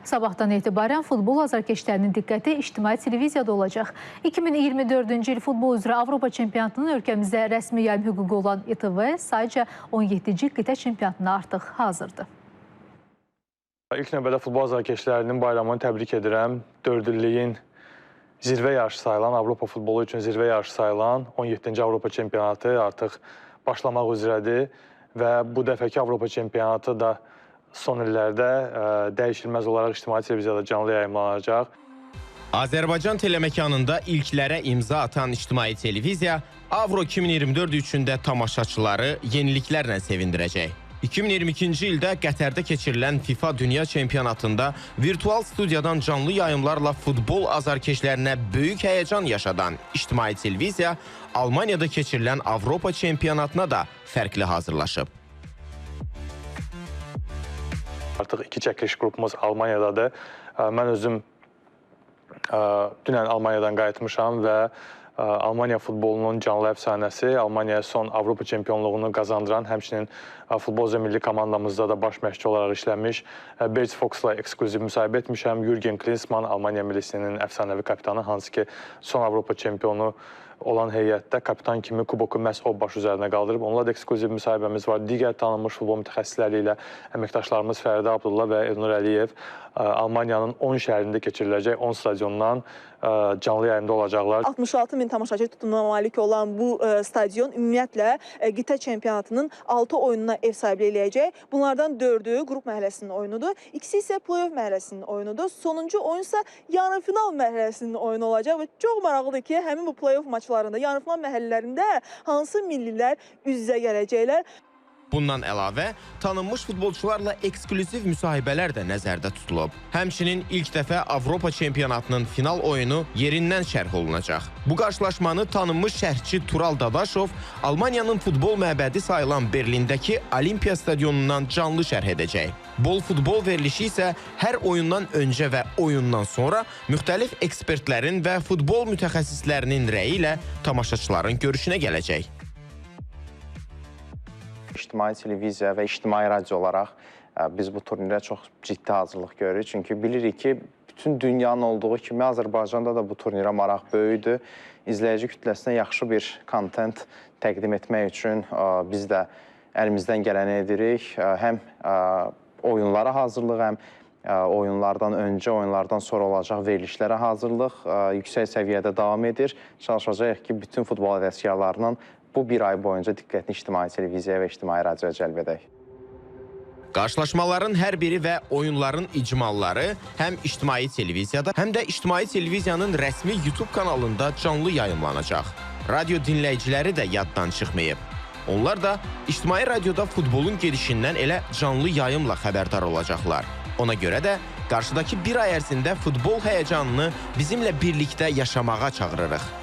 Sabahdan etibarən futbol azarkeşlərinin diqqəti ictimai televiziyada olacaq. 2024-cü il futbol üzrə Avropa çempionatının ölkəmizdə rəsmi yayım hüququ olan İTV sayca 17-ci qitə çempionatına artıq hazırdır. İlk növbədə futbol azarkeşlərinin bayramını təbrik edirəm. 4 illiyin zirvə yarışı sayılan, Avropa futbolu üçün zirvə yarışı sayılan 17-ci Avropa çempionatı artıq başlamaq üzrədir və bu dəfəki Avropa çempionatı da son illərdə dəyişilməz olaraq ictimai televiziyada canlı yayımlanacaq. Azərbaycan teleməkanında ilklərə imza atan ictimai televiziya Avro 2024 üçün də tamaşaçıları yeniliklərlə sevindirəcək. 2022-ci ildə Qətərdə keçirilən FIFA Dünya Çempionatında virtual studiyadan canlı yayımlarla futbol azarkeşlərinə böyük həyəcan yaşadan ictimai televiziya Almaniyada keçirilən Avropa Çempionatına da fərqli hazırlaşıb. Artıq iki çəkiliş qrupumuz Almaniyadadır. Mən özüm dünən Almaniyadan qayıtmışam və Almaniya futbolunun canlı əfsanəsi, Almaniyaya son Avropa çempionluğunu qazandıran, həmçinin futbol üzrə milli komandamızda da baş məşqçi olaraq işləmiş Bert Fox'la ekskluziv müsahibə etmişəm. Jürgen Klinsmann, Almaniya millisinin əfsanəvi kapitanı, hansı ki son Avropa çempionu olan heyətdə kapitan kimi kuboku məhz o baş üzərinə qaldırıb. Onunla da ekskluziv müsahibəmiz var. Digər tanınmış futbol mütəxəssisləri ilə əməkdaşlarımız Fərdə Abdullah və Elnur Əliyev Almaniyanın 10 şəhərində keçiriləcək 10 stadiondan canlı yayımda olacaqlar. 66 min tamaşaçı tutumuna malik olan bu stadion ümumiyyətlə qitə çempionatının 6 oyununa ev sahibliyi eləyəcək. Bunlardan 4-ü qrup mərhələsinin oyunudur, ikisi isə play-off mərhələsinin oyunudur. Sonuncu oyun isə yarımfinal mərhələsinin oyunu olacaq və çox maraqlıdır ki, həmin bu play-off maçlarında, yarımfinal mərhələlərində hansı millilər üz-üzə gələcəklər. Bundan əlavə, tanınmış futbolçularla ekskluziv müsahibələr də nəzərdə tutulub. Həmçinin ilk dəfə Avropa çempionatının final oyunu yerindən şərh olunacaq. Bu qarşılaşmanı tanınmış şərhçi Tural Dadaşov Almaniyanın futbol məbədi sayılan Berlindəki Olimpiya stadionundan canlı şərh edəcək. Bol futbol verilişi isə hər oyundan öncə və oyundan sonra müxtəlif ekspertlərin və futbol mütəxəssislərinin rəyi ilə tamaşaçıların görüşünə gələcək. İctimai televiziya və ictimai radio olaraq biz bu turnirə çox ciddi hazırlıq görürük. Çünki bilirik ki, bütün dünyanın olduğu kimi Azərbaycanda da bu turnirə maraq böyükdür. İzləyici kütləsinə yaxşı bir kontent təqdim etmək üçün biz də əlimizdən gələni edirik. Həm oyunlara hazırlıq, həm oyunlardan öncə, oyunlardan sonra olacaq verilişlərə hazırlıq yüksək səviyyədə davam edir. Çalışacağıq ki, bütün futbol həvəskarlarının bu bir ay boyunca diqqətini ictimai televiziyaya və ictimai radioya cəlb edək. Qarşılaşmaların hər biri və oyunların icmalları həm ictimai televiziyada, həm də ictimai televiziyanın rəsmi YouTube kanalında canlı yayımlanacaq. Radio dinləyiciləri də yaddan çıxmayıb. Onlar da ictimai radioda futbolun gedişindən elə canlı yayımla xəbərdar olacaqlar. Ona görə də qarşıdakı bir ay ərzində futbol həyəcanını bizimlə birlikdə yaşamağa çağırırıq.